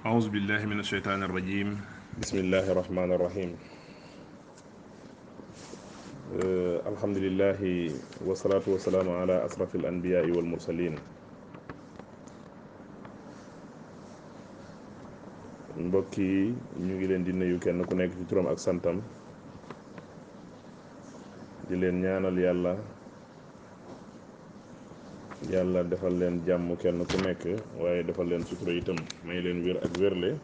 أعوذ بالله من الشيطان الرجيم بسم الله الرحمن الرحيم الحمد لله والصلاة والسلام على أشرف الأنبياء والمرسلين mbokk yi ñu ngi leen di nuyu kenn ku nekk ci turam ak santam di leen ñaanal yàlla defal leen jàmm kenn ku nekk waaye defal leen sutura itam may leen wér ak wérle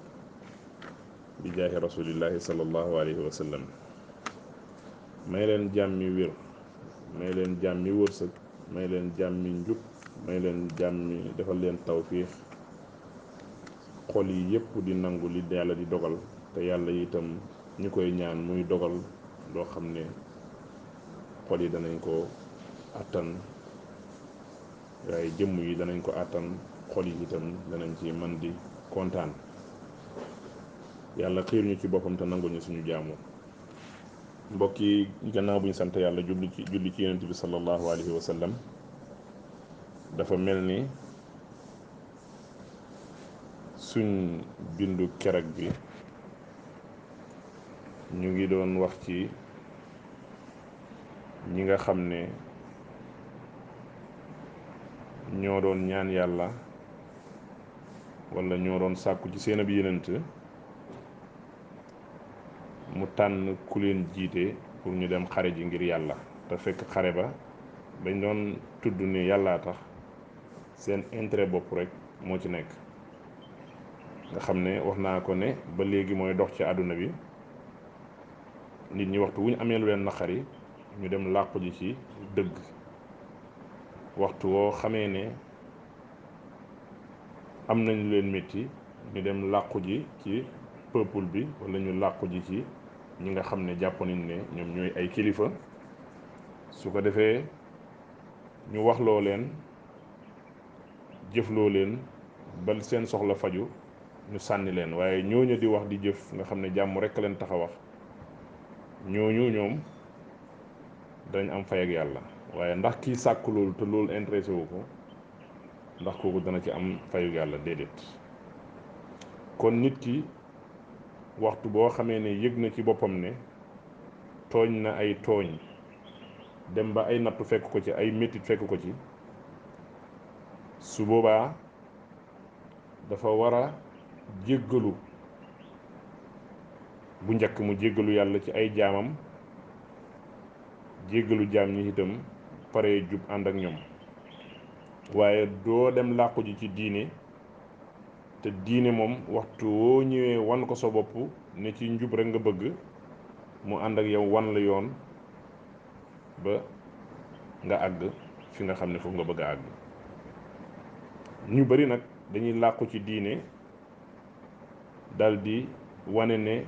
bi jaahi rasulillahi sallallahu alayhi wa sallam may leen jàmmi wér may leen jàmmi wërsëg may leen jàmmi njub may leen jàmmi defal leen tawfiix xol yi yépp di nangu li yàlla di dogal te yàlla itam ñu koy ñaan muy dogal loo xam ne xol yi danañ ko àttan waaye jëmm yi danañ ko àttan xol yi itam danañ ci man di kontaan yàlla xiir ñu ci boppam te nangu ñu suñu jaamu mbokk yi gannaaw bu ñu sant yàlla julli ci yonent bi sallallahu alayhi wa sallam dafa mel ni suñ bindu kerek bi ñu ngi doon wax ci ñi nga xam ne ñoo doon ñaan yàlla walla ñoo doon sàkku ci seen ab yonent mu tànn ku leen jiite pour ñu dem xare ji ngir yàlla te fekk xare ba bañ doon tudd ne yàllaa tax seen intérêt bopp rek moo ci nekk nga xam ne wax naa ko ne ba léegi mooy dox ci àdduna bi nit ñi waxtu wu ñu amee lu leen naqari ñu dem làqu ji ci dëgg waxtu woo xamee ne am nañ lu leen métti ñu dem làqu ji ci peuple bi walla ñu làqu ji ci ñi nga xam ne jàpp nañ ne ñoom ñooy ay kilifa su ko defee ñu waxloo leen jëfloo leen ba seen soxla faju ñu sànni leen waaye ñooñu di wax di jëf nga xam ne jàmm rekk leen tax a wax ñooñu ñoom dañ am fay ak yàlla waaye ndax kii sàkk loolu te loolu intéressé wu ko ndax kooku dana ci am fayu yàlla déedéet kon nit ki waxtu boo xamee ne yëg na ci boppam ne tooñ na ay tooñ dem ba ay nattu fekk ko ci ay métit fekk ko ci su boobaa dafa war a jéggalu bu njëkk mu jéggalu yàlla ci ay jaamam jéggalu jaam ñi itam pare jub ànd ak ñoom waaye doo dem làqu ji ci diine te diine moom waxtu woo ñëwee wan ko sa bopp ne ci njub rek nga bëgg mu ànd ak yow wan la yoon ba nga àgg fi nga xam ne foofu nga bëgg a àgg ñu bari nag dañuy làqu ci diine daldi wane ne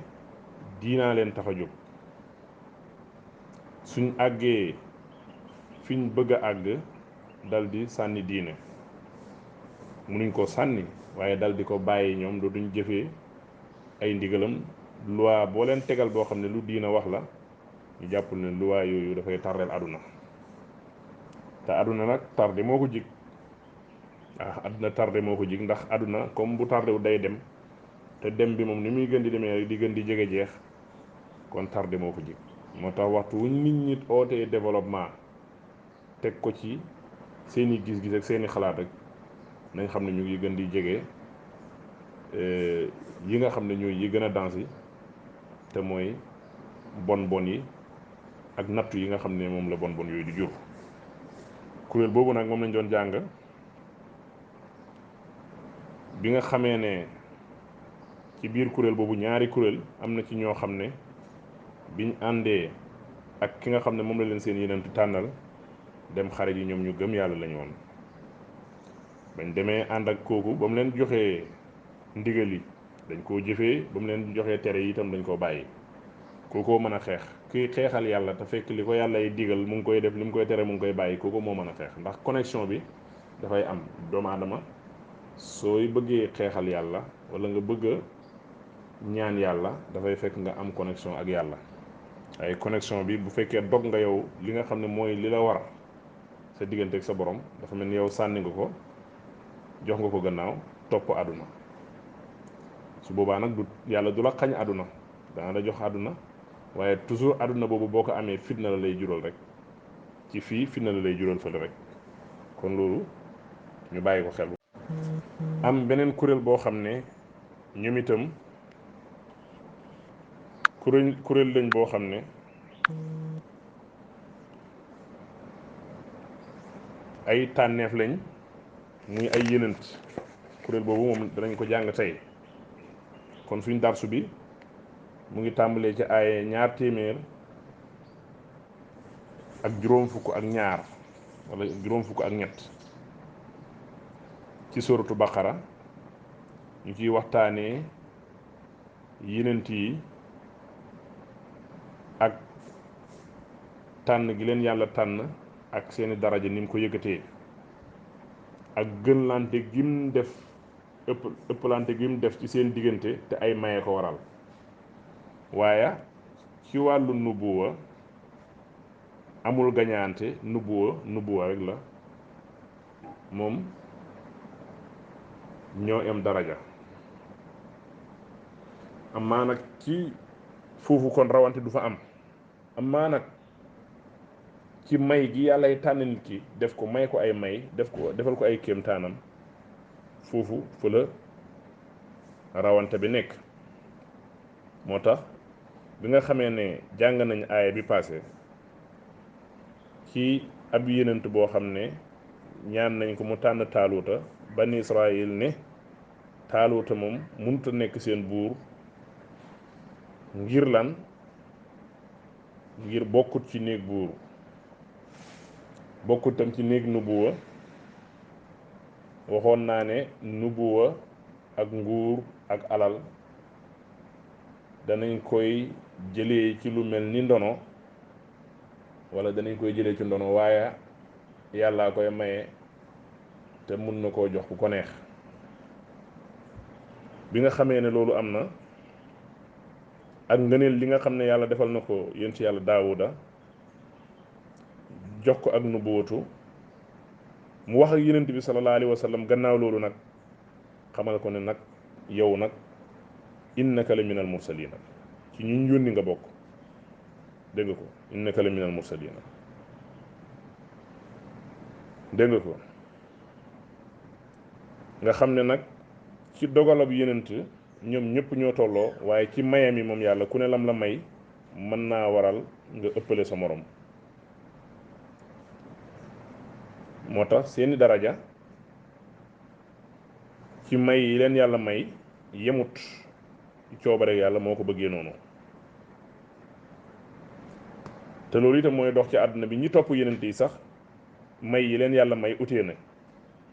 diinaa leen tax a jóg suñ àggee fiñ bëgg a àgg daldi sànni diine mënuñ ko sànni waaye daldi ko bàyyi ñoom du duñ jëfee ay ndigalam loi boo leen tegal boo xam ne lu diina wax la ñu jàpp ne loi yooyu dafay tardeel àdduna te àdduna nag tardé moo ko jig àdduna tardé moo ko jig ndax àdduna comme bu tardé wu day dem te dem bi moom ni muy gën di demee di gën di jege jeex kon tardé moo ko jig moo tax waxtu wu nit ñi ootee développement teg ko ci seeni gis-gis ak seeni xalaat rek nañ xam ne ñu ngi gën di jege yi nga xam ne ñooy yi gën a dansi te mooy bon yi ak nattu yi nga xam ne moom la bon yooyu di jur kuréel boobu nag moom lañ doon jàng bi nga xamee ne ci biir kuréel boobu ñaari kuréel am na ci ñoo xam ne biñ àndee ak ki nga xam ne moom la leen seen yenentu tànnal dem xare ji ñoom ñu gëm yàlla lañu woon bañ demee ànd ak kooku ba mu leen joxee ndigal yi dañ koo jëfee ba mu leen joxee tere yi itam dañ koo bàyyi kookoo mën a xeex kuy xeexal yàlla te fekk li ko yàlla yi digal mu ngi koy def li mu koy tere mu ngi koy bàyyi kooku moo mën a xeex ndax connexion bi dafay am doomu aadama sooy bëggee xeexal yàlla walla nga bëgg a ñaan yàlla dafay fekk nga am connexion ak yàlla ay connexion bi bu fekkee dog nga yow li nga xam ne mooy li la war sa diggante ak sa borom dafa mel ni yow sànni nga ko jox nga ko gannaaw topp àdduna su boobaa nag du yàlla du la xañ àdduna dana la jox àdduna waaye toujours àdduna boobu boo ko amee fitna la lay jural rek ci fii fitna la lay jural fële rek kon loolu ñu bàyyi ko xel. am beneen kuréel boo xam ne ñoom itam kuréel lañ boo xam ne ay tànneef lañ muy ay yenant kuréel boobu moom danañ ko jàng tey kon suñ darsu bi mu ngi tàmbalee ci ay ñaar téeméer ak juróom fukk ak ñaar wala juróom fukk ak ñett ci suratu baqara ñu ciy waxtaanee yenant yi ak tànn gi leen yàlla tànn ak seeni daraja ni mu ko yëkkatee ak gënlante gim def ëpplante gim def ci seen diggante te ay maye ko waral waaye ci wàllu nubuwa amul gañaante nubuwa rek la moom ñoo am daraja amaa nag ci foofu kon rawante du fa am amaa nag ci may gi yàllay tànn nit ki def ko may ko ay may defal ko ay kéemtaanam foofu fa la rawante bi nekk moo tax bi nga xamee ne jàng nañ aaya bi passé ci ab yenent boo xam ne ñaan nañ ko mu tànn taaluuta bani Israël ne taaluuta moom mënut a nekk seen buur ngir lan ngir bokkut ci néeg buur bokkut tam ci néeg nubuwa waxoon naa ne nubuwa ak nguur ak alal danañ koy jëlee ci lu mel ni ndono wala danañ koy jëlee ci ndono waaye yàllaa koy maye te mun na koo jox ku ko neex bi nga xamee ne loolu am na ak ngëneel li nga xam ne yàlla defal na ko yéen ci yàlla daawuda jox ko ak nubuwatu mu wax ak yonent bi sallallahu alayhi wa sallam gannaaw loolu nag xamal ko ne nag yow nag innaka la minal mursalina ci ñu yónni nga bokk dégg nga ko innaka la minal mursalina dégg nga ko nga xam ne nag ci dogalab yonent ñoom ñëpp ñoo tolloo waaye ci mayam yi moom yàlla ku ne lam la may mën naa waral nga ëppale sa morom moo tax seeni daraja ci may yi leen yàlla may yemut coobare yàlla moo ko bëggee noonu te loolu itam mooy dox ci àdduna bi ñi topp yenent yi sax may yi leen yàlla may utee na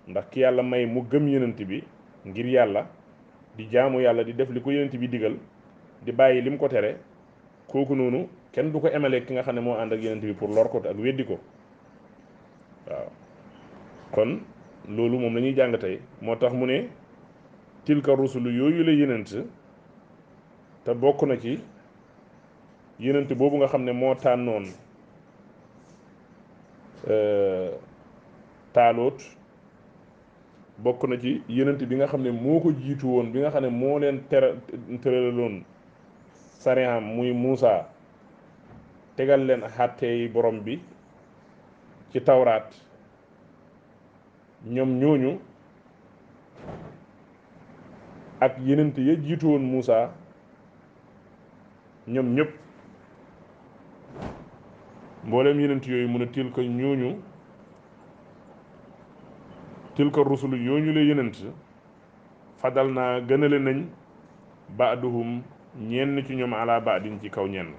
ndax ki yàlla may mu gëm yenent bi ngir yàlla di jaamu yàlla di def li ko yenent bi digal di bàyyi li mu ko tere kooku noonu kenn du ko emale ki nga xam ne moo ànd ak yenent bi pour lor ko ak weddi ko waaw kon loolu moom la ñuy jàng tey moo tax mu ne tilka rusulu yooyu la yenent te bokk na ci yenent boobu nga xam ne moo tànnoon taaloot bokk na ci yenent bi nga xam ne moo ko jiitu woon bi nga xam ne moo leen tëralaloon sariham muy Muusa tegal leen xàtteey borom bi ci tawraat ñoom ñooñu ak yenent ya jiitu woon Muusa ñoom ñëpp mboolem yenent yooyu mun a tilka ñooñu tilka rusulu yooñu la yenent fadal naa gënale nañ baaduhum ñenn ci ñoom ala baadin ci kaw ñenn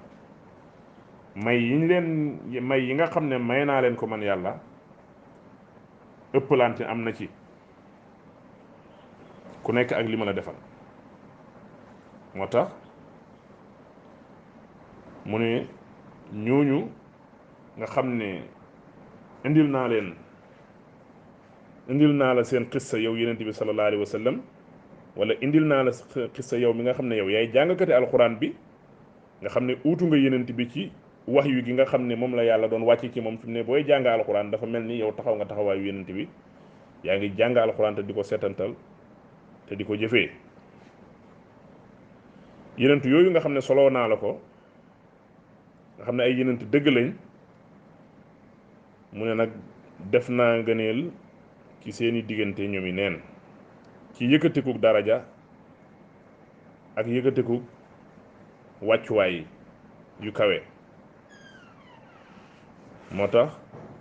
may yi nga xam ne may naa leen ko man yàlla ëppalante am na ci ku nekk ak li ma la defal moo tax mu ne ñooñu nga xam ne indil naa la seen xissa yow yenent bi sallallahu alayhi wa sallam wala indil naa la xissa yow mi nga xam ne yow yaay jàngkati alxuraan bi nga xam ne uutu nga yenent bi ci wax yu gi nga xam ne moom la yàlla doon wàcc ci moom fi mu ne booy jàng alxuraan dafa mel ni yow taxaw nga taxawaayu yenent bi yaa ngi jàng alxuraan te di ko seetantal te di ko jëfee yenent yooyu nga xam ne soloo naa la ko nga xam ne ay yenent dëgg lañ mu ne nag def naa ngëneel ci seeni diggante ñoom yi neen ci yëkkatikuk daraja ak yëkkatikuk wàccuwaay yu kawe moo tax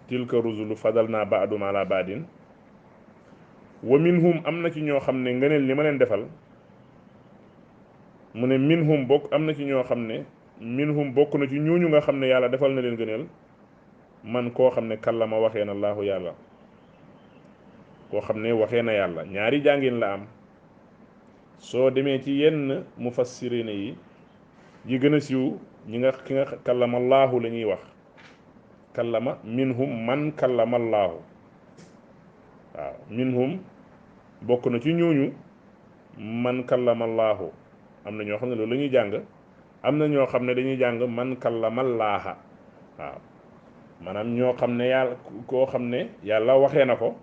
tilka rusulu fadal naa baadum ala baadin wa minhum am na ci ñoo xam ne ngëneel li ma leen defal mu ne minhum bokk am na ci ñoo xam ne minhum bokk na ci ñooñu nga xam ne yàlla defal na leen ngëneel man koo xam ne kallama waxee na laahu yàlla koo xam ne waxee na yàlla ñaari jàngin la am soo demee ci yenn mufassirina yi gën a siiw ñi nga ki nga kallama laahu la ñuy wax kallama minhum man kallama laahu waaw minhum bokk na ci ñooñu man kallama laahu am na ñoo xam ne loolu la ñuy jàng am na ñoo xam ne dañuy jàng man kallama laaha waaw maanaam ñoo xam ne yàlla koo xam ne yàlla waxee na ko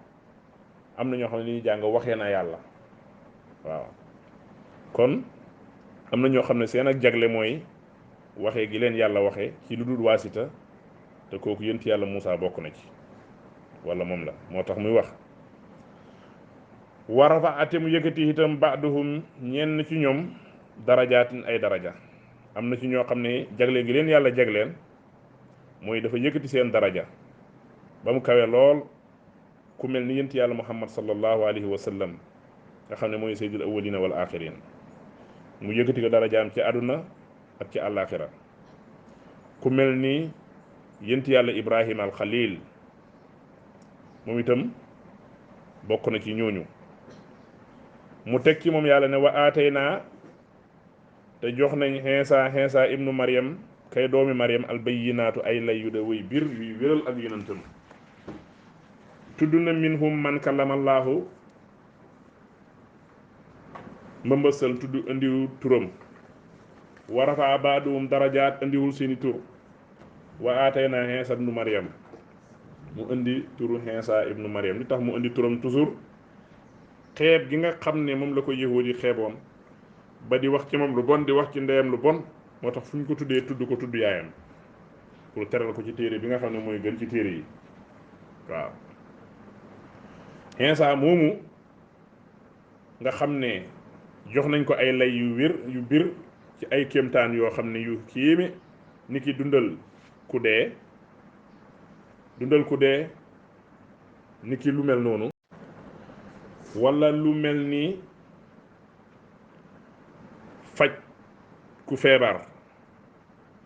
am na ñoo xam ne dañuy jàng waxee na yàlla waaw kon am na ñoo xam ne seen ak jagle mooy waxee gi leen yàlla waxee ci lu dul waasita te kooku yënt yàlla Muusa bokk na ci wala moom la moo tax muy wax warafa ate mu yëkkati itam baaduhum ñenn ci ñoom darajaatin ay daraja am na ci ñoo xam ne jagle gi leen yàlla jagleen mooy dafa yëkkati seen daraja ba mu kawe lool ku mel ni yënt yàlla Muhammad sallallahu alayhi wa sallam nga xam ne mooy sayyidul awwalina wal axirin mu yëkkati ko darajaam ci àdduna ak ci àllaaxira ku mel ni yënt yàlla Ibrahima al Xalil moom itam bokk na ci ñooñu mu teg ci moom yàlla ne wa aataynaa te jox nañ Iisaa ibnu Maryam kay doomi Maryam al bayyinaatu ay lay yu de way bir yuy wéral ak yonentam tudd na minhum man kallama Allaahu mbëmbësal tudd indiwu turam wa rafaa baaduhum darajaat indiwul seeni tur wa aataynaa Iisaa ibnu Maryam mu indi turu Iisaa ibnu Maryam li tax mu indi turam toujours xeeb gi nga xam ne moom la ko yahuud yi xeeboon ba di wax ci moom lu bon di wax ci ndeyam lu bon moo tax fu ñu ko tuddee tudd ko tudd yaayam pour teral ko ci téere bi nga xam ne mooy gën ci téere yi waaw Iisaa moomu nga xam ne jox nañ ko ay lay yu wér yu bir ci ay kéemtaan yoo xam ne yu kéeme ni ki dundal ku dee ni ki lu mel noonu walla lu mel ni faj ku feebar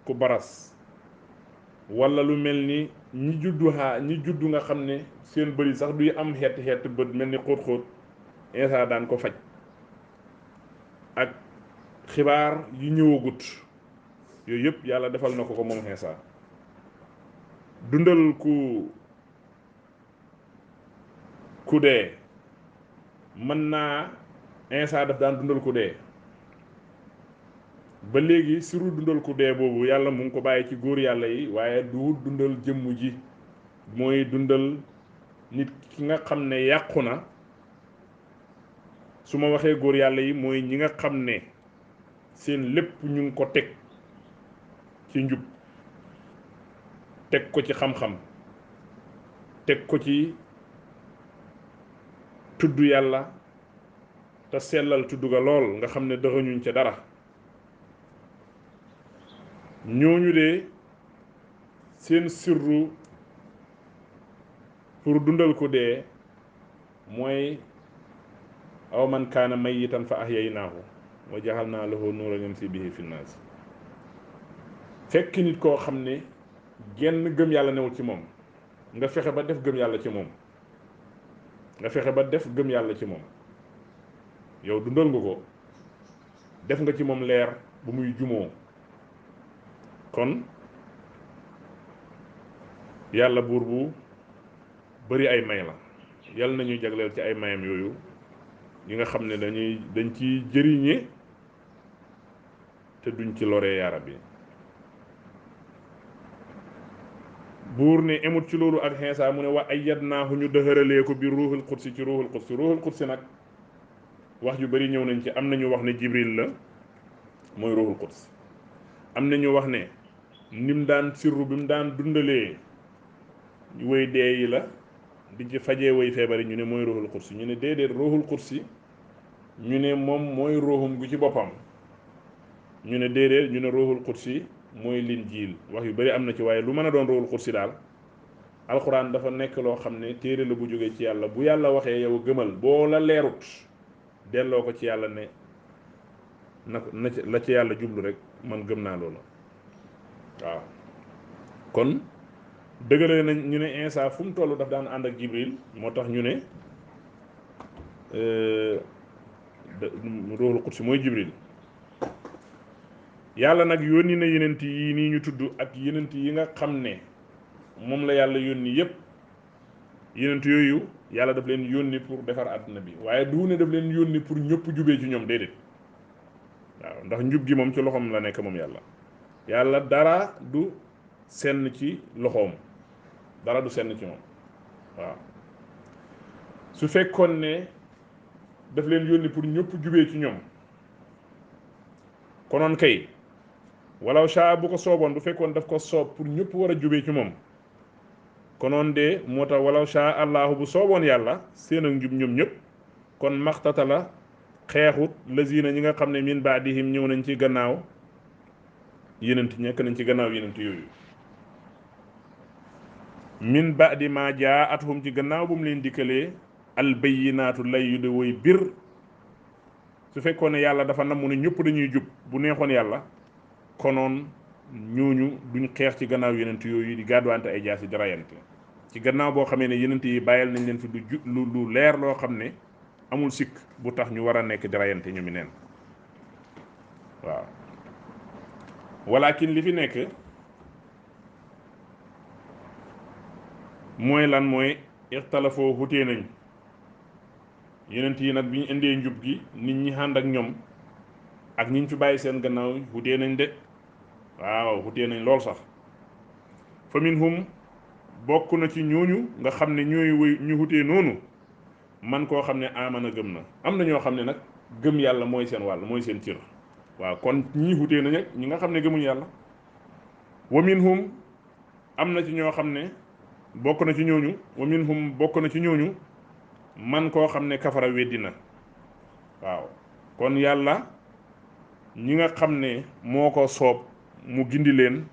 ku baras walla lu mel ni ñi juddu nga xam ne seen bëri sax duy am xeet bët mel ni xóot-xóot Iisaa daan ko faj ak xibaar yi ñëwagut yooyu yëpp yàlla defal na ko moom Iisaa dundal ku dee mën naa Iisaa daf daan dundal ku dee ba léegi siru dundal ku dee boobu yàlla mu ngi ko bàyyi ci góor yàlla yi waaye du dundal jëmm ji mooy dundal nit ki nga xam ne yàqu na su ma waxee góor yàlla yi mooy ñi nga xam ne seen lépp ñu ngi ko teg ci njub teg ko ci xam-xam teg ko ci tudd yàlla te sellal tudd ga lool nga xam ne dëxañuñ ca dara ñooñu de seen sirru pour dundal ko dee mooy aw man kaana mayyitan fa ahyaynaahu wa jaxalnaa lahu nuuran yamshi bihi fi nnaas fekk nit koo xam ne genn gëm yàlla newul ci moom nga fexe ba def gëm yàlla ci moom yow dundal nga ko def nga ci moom leer bu muy jumoo kon yàlla buur bu bari ay may la yàlla nañuy jagleel ci ay mayam yooyu yi nga xam ne dañ ci jëriñe te duñ ci loree yaa rabbi buur ne emut ci loolu ak Iisaa mu ne wa ayyadnaahu ñu dëhëralee ko bi ruuxul qudsi ci ruuxul qudsi nag wax yu bari ñëw nañ ci am nañu wax ne Jibril la mooy ruuxul quds am na ñu wax ne nim daan sirru bi mu daan dundalee way dee yi la di ci fajee way feebar yi ñu ne mooy ruuxul quds ñu ne déedéet ruuxul quds ñu ne moom mooy ruuxum gu ci boppam ñu ne déedéet ñu ne ruuxul quds mooy linjiil wax yu bari am na ci waaye lu mën a doon ruuxul quds daal alxuraan dafa nekk loo xam ne téere la bu jógee ci yàlla bu yàlla waxee yow gëmal boo la leerut delloo ko ci yàlla ne na la ci yàlla jublu rek man gëm naa loolu waaw kon dëgëlee nañ ñu ne Insa fu mu toll daf daan ànd ak Jibril moo tax ñu ne ruuxul qudsi mooy Jibril yàlla nag yónni na yenent yi nii ñu tudd ak yenent yi nga xam ne moom la yàlla yónni yépp yenent yooyu yàlla daf leen yónni pour defar àdduna bi waaye du ne daf leen yónni pour ñëpp jubee ci ñoom déedéet waaw ndax njub gi moom ci loxoom la nekk moom yàlla dara du senn ci loxoom dara du senn ci moom waaw su fekkoon ne daf leen yónni pour ñëpp jubee ci ñoom konoon kay walaw shaa bu ko sooboon bu fekkoon daf ko soob pour ñëpp war a jubee ci moom konoon de moo tax walaw shaa allahu bu sooboon yàlla seen ak njub ñoom ñëpp kon maxtata la xeexut lazina ñi nga xam ne min baadihim ñëw nañ ci gannaaw yenent ñekk nañ ci gannaaw yenent yooyu min baadi ma jaa athum ci gannaaw bu mu leen dikkalee albayinaatu lay yu de woy bir su fekkoon ne yàlla dafa namm ne ñëpp dañuy jub bu neexoon yàlla konoon ñooñu duñ xeex ci gannaaw yenent yooyu di gàdduwante ay jaasi di rayante ci gannaaw boo xamee ne yenent yi bàyyil nañ leen fi lu leer loo xam ne amul sikk bu tax ñu war a nekk di rayante ñu mi neen waaw walakin li fi nekk mooy lan mooy ixtalafoo xutee nañ yenent yi nag bi ñu indee njub gi nit ñi ànd ak ñoom ak ñi ñu fi bàyyi seen gannaaw xutee nañ de waaw xutee nañ lool sax fa minhum bokk na ci ñooñu nga xam ne ñooy wëy ñu xutee noonu man koo xam ne amana gëm na am na ñoo xam ne nag gëm yàlla mooy seen wàll mooy seen cër waaw kon ñii xutee nañ ak ñi nga xam ne gëmuñu yàlla wa minhum am na ci ñoo xam ne bokk na ci ñooñu wa minhum bokk na ci ñooñu man koo xam ne kafara weddi na waaw kon yàlla ñi nga xam ne moo ko soob mu gindi leen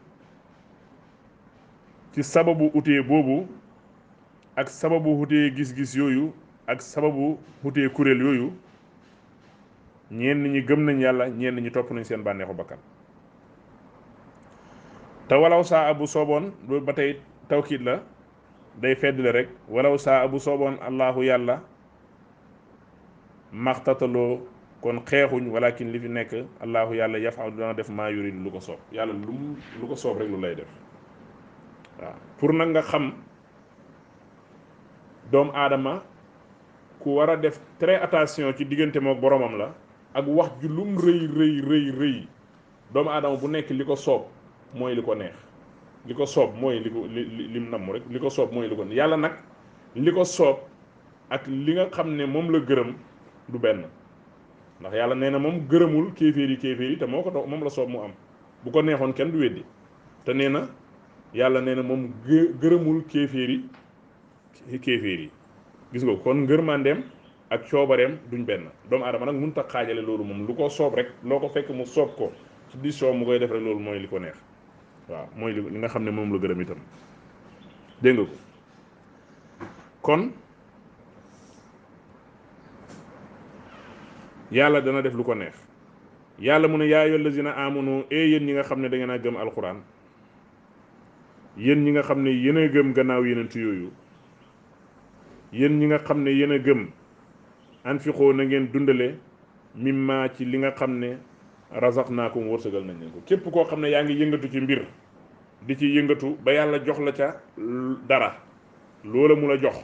ci sababu utee boobu ak sababu utee gis-gis yooyu ak sababu utee kuréel yooyu ñenn ñi gëm nañ yàlla ñenn ñi topp nañ seen bànneexu bakkan te walaw saa abu sooboon loolu ba tey tawkiit la day feddle rek walaw saa abu sooboon allahu yàlla maxtataloo kon xeexuñ walakin li fi nekk allahu yàlla yafalu dana def maa yurid lu ko soob yàlla lu ko soob rek lu lay def waaw pour nag nga xam doomu aadama ku war a def très attention ci diggante mook boromam la ak wax ju lum rëy doomu aadama bu nekk li ko soob mooy li ko neex li ko soob mooy li ko lim namm rek li ko soob mooy li ko yàlla nag li ko soob ak li nga xam ne moom la gërëm du benn ndax yàlla nee na moom gërëmul kéeféer yi te moo ko doon moom la soob mu am bu ko neexoon kenn du weddi te nee na yàlla nee na moom gërëmul kéeféer yi gis nga kon ngërmandeem ak coobareem duñ benn doomu aadama nag mënut a xaajale loolu moom lu ko soob rek loo ko fekk mu soob ko ci di soob mu koy def rek loolu mooy li ko neex waaw mooy li nga xam ne moom la gërëm itam dégg nga ko kon yàlla dana def lu ko neex yàlla mu ne yaa ayyuhal lazina amanu yéen ñi nga xam ne da ngeen a gëm alquran yéen ñi nga xam ne yéen a gëm gannaaw yenent yooyu yéen ñi nga xam ne yéen a gëm anfiqoo na ngeen dundale mimma ci li nga xam ne razaqnaakum wërsëgal nañ leen ko képp koo xam ne yaa ngi yëngatu ci mbir di ci yëngatu ba yàlla jox la ca dara loola mu la jox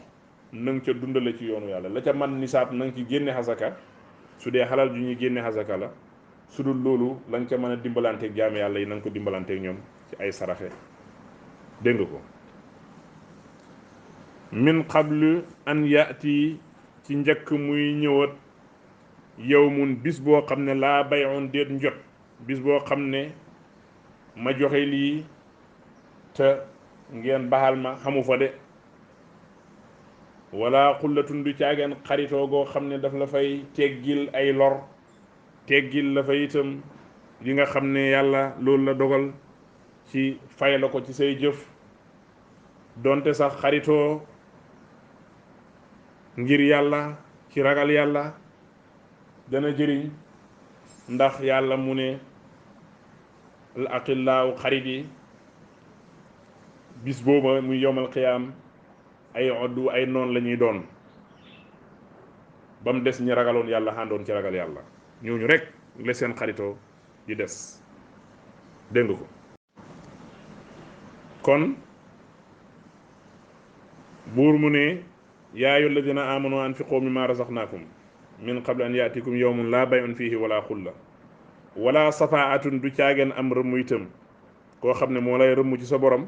na nga ca dundale ci yoonu yàlla la ca man nisaab na nga ci génne xasaka su dee xalal ju ñuy génne xasaka la su dul loolu la nga ca mën a dimbalanteeg jaam yàlla yi na nga ko dimbalanteeg ñoom ci ay saraxe dégg nga ko min qablu an yaati ci njëkk muy ñëwat yawmun bis boo xam ne laa bay'un déet njot bis boo xam ne ma joxe lii te ngeen baxal ma xamu fa de wala xullatun du caageen xaritoo goo xam ne daf la fay teggil ay lor teggil la fa itam li nga xam ne yàlla loolu la dogal ci fay la ko ci say jëf donte sax xaritoo ngir yàlla ci ragal yàlla dana jëriñ ndax yàlla mu ne al aqillaahu xarit yi bis booba muy yowmal qiyaam ay oddu ay noon la ñuy doon ba mu des ñi ragaloon yàlla àndoon ci ragal yàlla ñooñu rek la seen xaritoo di des dégg nga ko kon buur mu ne yaa ayyuha alladina amanu anfiqu mimma razaqnakum min qabli an yaatikum yawmun laa bay'un fihi wala xulla wala safaatun du caageen am rëmm itam koo xam ne moo lay rëmm ci sa borom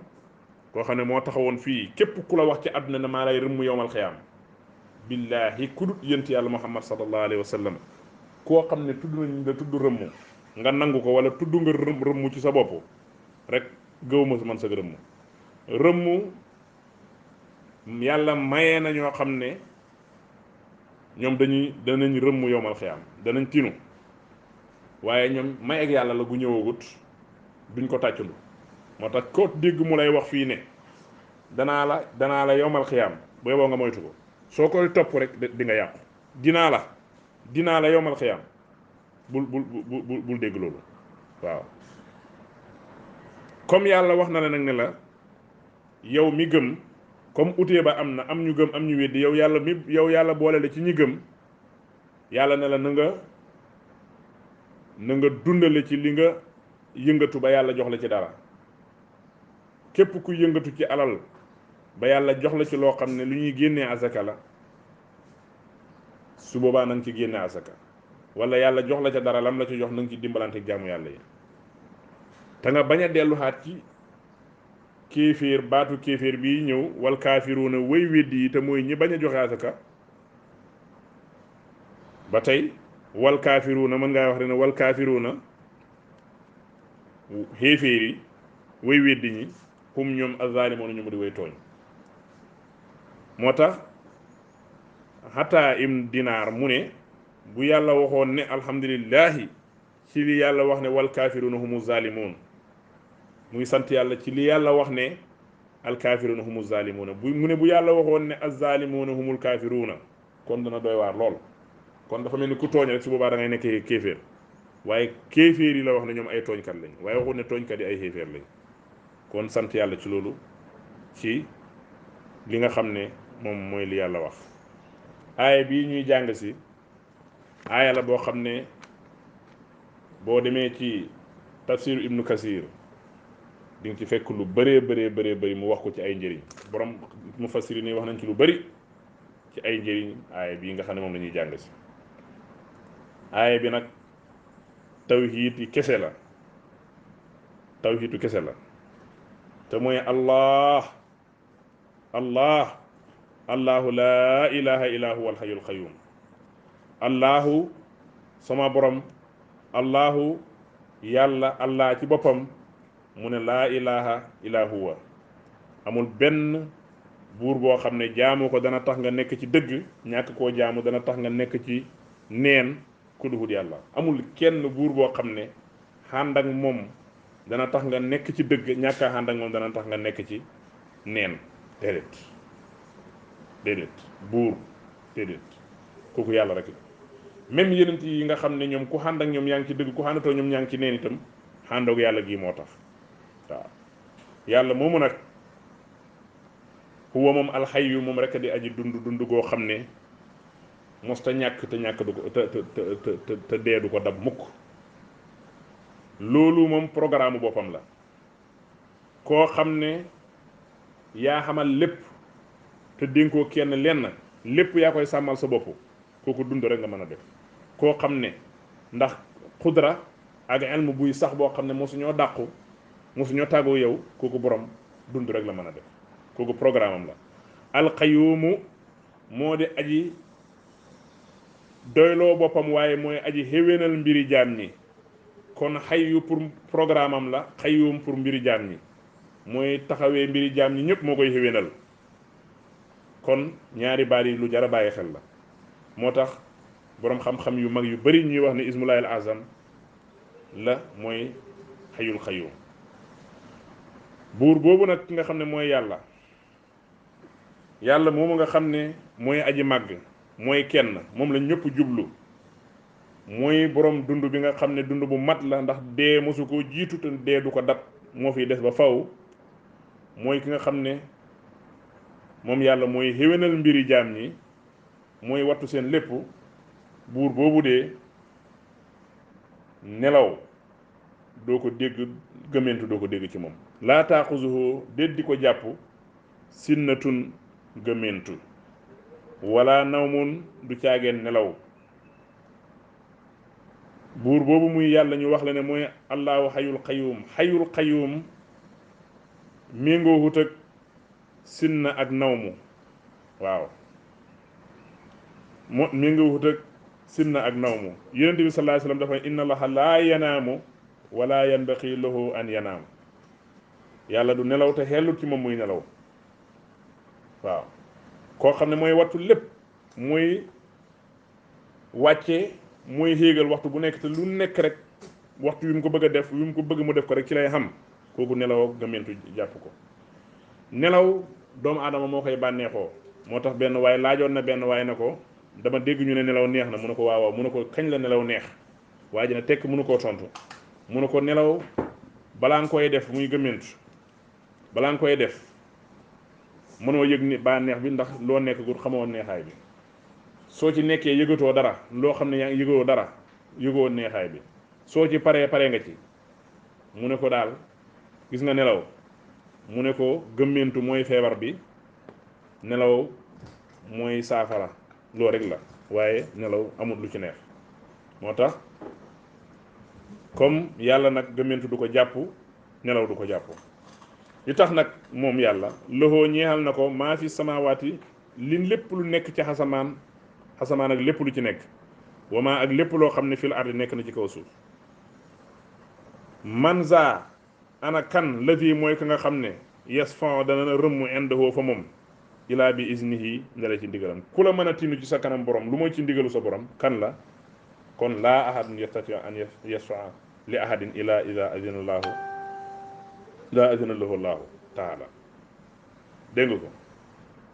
koo xam ne moo taxawoon fii képp ku la wax ci àdduna ne maa lay rëmm yowmal xiyaam billaahi ku dut yent yàlla muhammad sallallahu alayhi wa sallam koo xam ne tudd nañ la tudd rëmm nga nangu ko wala tudd nga rëmm ci sa bopp rek gëwuma man sa rëmm rëmm yàlla mayee na ñoo xam ne ñoom danañ rëmm yowmal xiyaam danañ tinu waaye ñoom may ak yàlla la gu ñëwagut duñ ko tàccandu moo tax ko dégg mu lay wax fii ne danaa la yowmal xiyaam booy boo nga moytu ko soo koy topp rek di nga yàqu dinaa la yowmal xiyaam bul dégg loolu waaw comme yàlla wax na la nag ne la yow mi gëm comme utee ba am na am ñu gëm am ñu weddi yow yàlla boole la ci ñi gëm yàlla ne la na nga dundale ci li nga yëngatu ba yàlla jox la ci dara képp ku yëngatu ci alal ba yàlla jox la ci loo xam ne lu ñuy génnee asaka la su boobaa na nga ci génne asaka wala yàlla jox la ca dara lam la ci jox na nga ci dimbalante ak jaamu yàlla yi te nga bañ a delluwaat ci kéeféer baatu kéeféer bii ñëw wal kaafiruuna way weddi yi te mooy ñi bañ a joxe asaka ba tey wal kaafiruuna mën ngaa wax ne wal kaafiruuna xéeféer yi way weddi ñi hum ñoom azaalimoon ñu mu di way tooñ moo tax xataa im dinaar mu ne bu yàlla waxoon ne alhamdulillahi ci li yàlla wax ne wal kaafiruuna humu zaalimoon muy sant yàlla ci li yàlla wax ne al kaafiruuna humu zaalimuuna mu ne bu yàlla waxoon ne azzaalimuuna humul kaafiruuna kon dana doy waar lool kon dafa mel ni ku tooñ rek su boobaa da ngay nekkee kéeféer waaye kéeféer yi la wax ne ñoom ay tooñkat lañ waaye waxul ne tooñkat yi ay xéeféer lañ kon sant yàlla ci loolu ci li nga xam ne moom mooy li yàlla wax aaya bii ñuy jàng si aaya la boo xam ne boo demee ci tafsir ibnu kasir di nga ci fekk lu bëree bëri mu wax ko ci ay njëriñ borom mu fasiri nii wax nañ ci lu bëri ci ay njëriñ aaya bii nga xam ne moom la ñuy jàng si aaya bi nag tawhiid yi kese la tawhiidu kese la te mooy allahu laa ilaha illa huwa alhayyul qayyum allahu sama borom allahu yàlla allah ci boppam mu ne laa ilaha illa huwa amul benn buur boo xam ne jaamu ko dana tax nga nekk ci dëgg ñàkk koo jaamu dana tax nga nekk ci neen ku duhut yàlla amul kenn buur boo xam ne xànd ak moom dana tax nga nekk ci dëgg ñàkk a xànd ak moom dana tax nga nekk ci neen déedéet buur déedéet kooku yàlla rek la même yenent yi nga xam ne ñoom ku xànd ak ñoom yaa ngi ci dëgg ku xàndatoo ñoom yaa ngi ci neen itam xàndoog yàlla gii moo tax waaw yàlla moomu nag huwa moom alxayyu moom rek di aji dund goo xam ne mosta ñàkk te ñàkk du ko te dee du ko dab mukk loolu moom programme boppam la koo xam ne yaa xamal lépp te dénkoo kenn lenn lépp yaa koy sàmmal sa bopp kooku dund rek nga mën a def koo xam ne ndax xudra ak ilmu buy sax boo xam ne mosuñoo dàqu mosuñoo tàggoo yow kooku borom dund rek la mën a def kooku programme am la alqayumu moo di aji doyloo boppam waaye mooy aji xéwénal mbiri jaam ñi kon xayyu pour programme am la xayyum pour mbiri jaam ñi mooy taxawee mbiri jaam ñi ñëpp moo koy xéwénal kon ñaari baat yi lu jar a bàyyi xel la moo tax boroom xam-xam yu mag yu bari ñuy wax ne ismullahil azam la mooy xayul xayyum buur boobu nag ki nga xam ne mooy yàlla yàlla moomu nga xam ne mooy aji màgg mooy kenn moom la ñëpp jublu mooy borom dund bi nga xam ne dund bu mat la ndax dee mosu koo jiitu te dee du ko dab moo fiy des ba faw mooy ki nga xam ne moom yàlla mooy xéwénal mbiri jaam ñi mooy wattu seen lépp buur boobu dee nelaw doo ko dégg gëmentu doo ko dégg ci moom laa taaxuzuhu déet di ko jàpp sinnatun gëmentu wala nawmun du caageen nelaw buur boobu muy yàlla ñu wax la ne mooy allahu xayul xayum méngoo hut ak sinna ak nawmu waaw mo méngoo hut ak sinna ak nawmu yonent bi sallallahu alayhi wasallam dafa inna allaha laa yanaamu wala yanbaqi lahu an yanaam yàlla du nelaw te xellut ci moom muy nelaw waaw koo xam ne mooy wattu lépp mooy wàcce mooy xéegal waxtu bu nekk te lu nekk rek waxtu yu mu ko bëgg a def yu mu ko bëgg mu def ko rek ci lay xam kooku nelaw ak gëmmentu jàpp ko nelaw doomu aadama moo koy bànneexoo moo tax benn waay laajoon na benn waay na ko dama dégg ñu ne nelaw neex na mu ne ko waaw waaw mu ne ko kañ la nelaw neex waaye dina tekk mënu koo tontu mu ne ko nelaw balaa nga koy def muy gëmmentu balaa nga koy def mënoo yëg ni bànneex bi ndax loo nekk gut xamoo neexaay bi soo ci nekkee yëgatoo dara loo xam ne yaa ngi yëgoo dara yëgoo neexaay bi soo ci paree nga ci mu ne ko daal gis nga nelaw mu ne ko gëmmentu mooy feebar bi nelaw mooy saafara loo rek la waaye nelaw amul lu ci neex moo tax comme yàlla nag gëmmentu du ko jàpp nelaw du ko jàpp li tax nag moom yàlla loxoo ñeexal na ko maa fi samawaati li lépp lu nekk ci xasamaan ak lépp lu ci nekk wama ak lépp loo xam ne fil ardi nekk na ci kaw suuf man za ana kan lati mooy ka nga xam ne yes fon dana na rëmm indahoo fa moom ilaa bi isnihi ndale ci ndigalam ku la mën a tinu ci sa kanam borom lu mooy ci ndigalu sa borom kan la kon laa ahadun yastati an yasfa li ahadin ila ida adina llaahu ila adina lahu llaahu taala dégg nga ko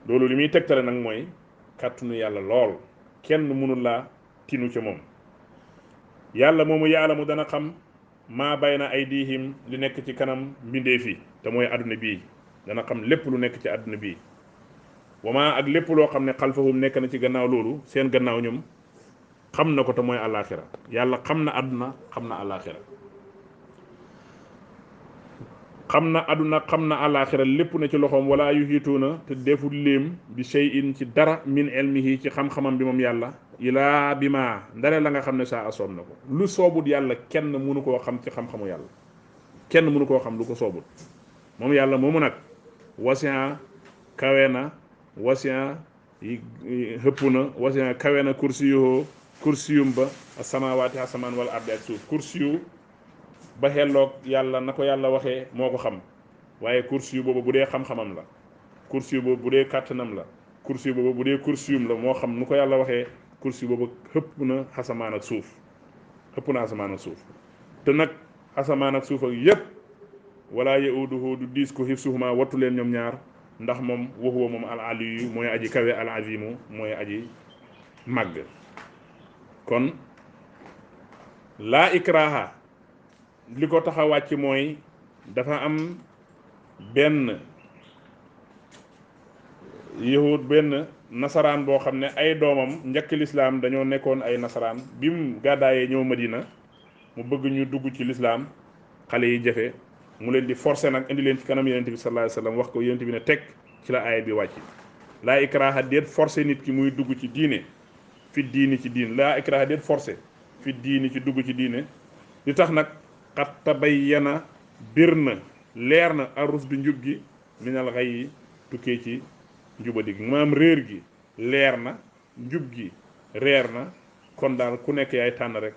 loolu li muy tegtale nag mooy kàttanu yàlla lool kenn mënul laa tinu ca moom yàlla moomu yaalamu dana xam maa bayna aydihim li nekk ci kanam mbindee fi te mooy adduna bii dana xam lépp lu nekk ci adduna bii wama ak lépp loo xam ne xalfahum nekk na ci gannaaw loolu seen gannaaw ñoom xam na ko te mooy àllaaxira yàlla xam na adduna xam na àllaaxira xam na adduna xam na àllaaxira lépp na ci loxoom wala yuhiituuna te deful léem bi shay'in ci dara min ilmihi ci xam-xamam bi moom yàlla ilaa bi ma ndare la nga xam ne saa asoob na ko lu soobut yàlla kenn mënu koo xam ci xam-xamu yàlla kenn mënu koo xam lu ko soobut moom yàlla moomu nag wasi'a kawe na wasi'a hëpp na wasi'a kawe na kursiyum ba as-samaawaati asamaan wala ardi ak suuf kursiyu ba xelloog yàlla na ko yàlla waxee moo ko xam waaye kursiyu boobu bu dee xam-xamam la kursiyu boobu bu dee kàttanam la kursiyu boobu bu dee kursiyum la moo xam nu ko yàlla waxee kursiyu boobu xëpp na asamaan ak suuf xëpp na asamaan ak suuf te nag asamaan ak suuf ak yépp wala yauduhu du diis ko hifsuhuma wattu leen ñoom ñaar ndax moom wa huwa moom al aliyu mooy aji kawe al azimu mooy aji màgg kon laa ikraha li ko tax a wàcc mooy dafa am benn yahud benn nasaraan boo xam ne ay doomam njëkk lislaam dañoo nekkoon ay nasaraan bi mu gàddaayee ñëw Madina mu bëgg ñu dugg ci lislaam xale yi jafe mu leen di forcer nag indi leen ci kanam yonent bi sallallahu alayhi wasallam wax ko yonent bi ne teg ci la aaya bi wàcc laa ikraha déet forcer nit ki muy dugg ci diine fi diini ci diine laa ikraha déet forcer fi diini ci dugg ci diine li tax nag xat tabayyana bir na leer na arus du njub gi minal ghayyi tukkee ci njubadi gi maam réer gi leer na njub gi reer na kon daal ku nekk yaay tànn rek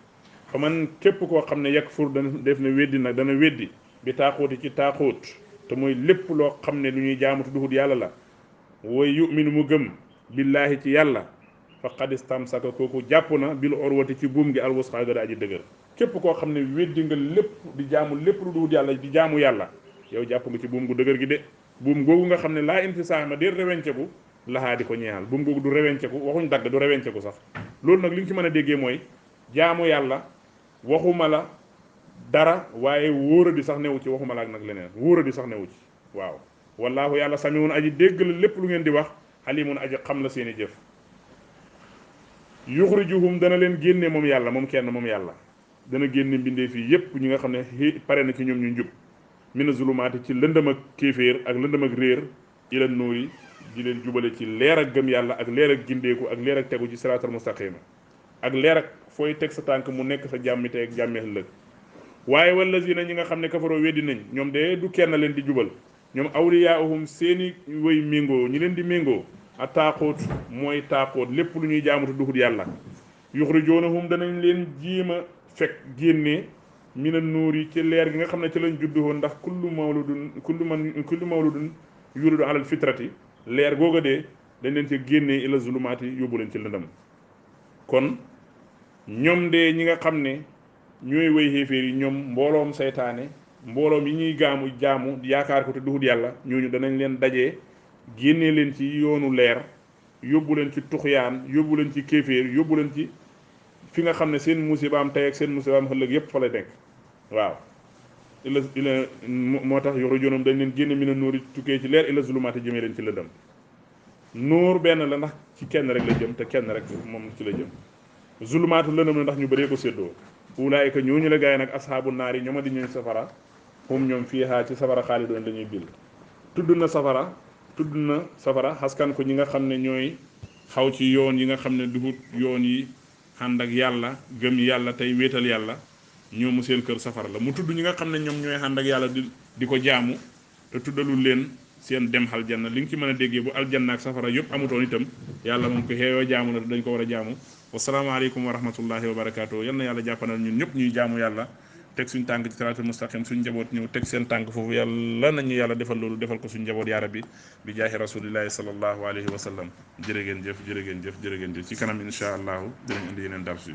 fa man képp koo xam ne yakfur dana def na weddi nag dana weddi bi taaxuuti ci taaxuut te mooy lépp loo xam ne lu ñuy jaamutu duhut yàlla la way yuminu mu gëm billaahi ci yàlla faqad istamsaka kooku jàpp na bil urwati ci buum gi alwusqa ga aji dëgër képp koo xam ne weddi nga lépp di jaamu lépp lu duhut yàlla di jaamu yàlla yow jàpp nga ci buum gu dëgër gi de buum googu nga xam ne laa infisaama déet rewenceku laxaa di ko ñeexal buum googu du rewenceku waxuñ dagg du rewenceku sax loolu nag li nga ci mën a déggee mooy jaamu yàlla waxuma la dara waaye wóoradi sax newu ci waxuma la ak nag leneen wóoradi sax newu ci waaw wallaahu yàlla samiun aji dégg la lépp lu ngeen di wax alimun aji xam la seeni jëf yuxrijuhum dana leen génne moom yàlla moom kenn moom yàlla dana génne mbindee fii yépp ñi nga xam ne pare na ci ñoom ñu njub mina zulumaati ci lëndëm ak kéeféer ak lëndëm ak réer ila nuuri di leen jubale ci leer ak gëm yàlla ak leer ak gindeeku ak leer ak tegu ci siraatal mustaqima ak leer ak fooy teg sa tànk mu nekk sa jàmmi tey ak jàmmi ëllëg waaye wallazina ñi nga xam ne kafaroo weddi nañ ñoom de du kenn leen di jubal ñoom awliyaahum seeni way méngoo ñi leen di méngoo a taaxoot mooy taaxoot lépp lu ñuy jaamutu duxut yàlla yuxrijoonahum danañ leen jiima fekk génnee mina nuur yi ci leer gi nga xam ne ci lañ juddu woon ndax kullu mawludun yuludu alal fitrati leer googa dee dañ leen ci génnee ila zulumaati yóbbu leen ci lëndam kon ñoom de ñi nga xam ne ñooy way xéeféer yi ñoom mbooloom saytaane mbooloom yi ñuy jaamu yaakaar ko te duhut yàlla ñooñu danañ leen dajee génnee leen ci yoonu leer yóbbu leen ci tuxyaan yóbbu leen ci kéeféer yóbbu leen ci fi nga xam ne seen musibaam tey ak seen musibaam ëllëg yépp fa la nekk waaw ila moo tax yoxru jonoom dañ leen génne mina nuur yi tukkee ci leer ila zulumaati jëmee leen ci lëndëm nuur benn la ndax ci kenn rek la jëm te kenn rek moom ci la jëm zulumaatu lëndëm la ndax ñu bëree ko séddoo ulaayika ñooñu la gaay nag ashaabu naar yi ñooma di ñooñ safara hum ñoom fiihaa ci safara xaalidoon la ñuy bil tudd na safara xaskan ko ñi nga xam ne ñooy xaw ci yoon yi nga xam ne duhut yoon yi ànd ak yàlla gëm yàlla tey wéetal yàlla ñoomu seen kër safara la mu tudd ñi nga xam ne ñoom ñooy ànd ak yàlla di ko jaamu te tuddalul leen seen dem aljanna li nga ci mën a déggee bu aljanna ak safara yëpp amutoon itam yàlla moom ko xeeyoo jaamu la dañ ko war a jaamu wasalaamaaleykum wa rahmatullahi wa barakaatu yal na yàlla jàppanal ñun ñëpp ñuy jaamu yàlla teg suñ tànk ci siraatul mustaqim suñ njaboot ñëw teg seen tànk foofu yàlla nañu yàlla defal loolu defal ko suñ njaboot yaa rabbi bi jaahi rasulillahi sallallahu alayhi wa sallam jërë ngeen jëf ci kanam insha allahu dinañ indi yeneen darsu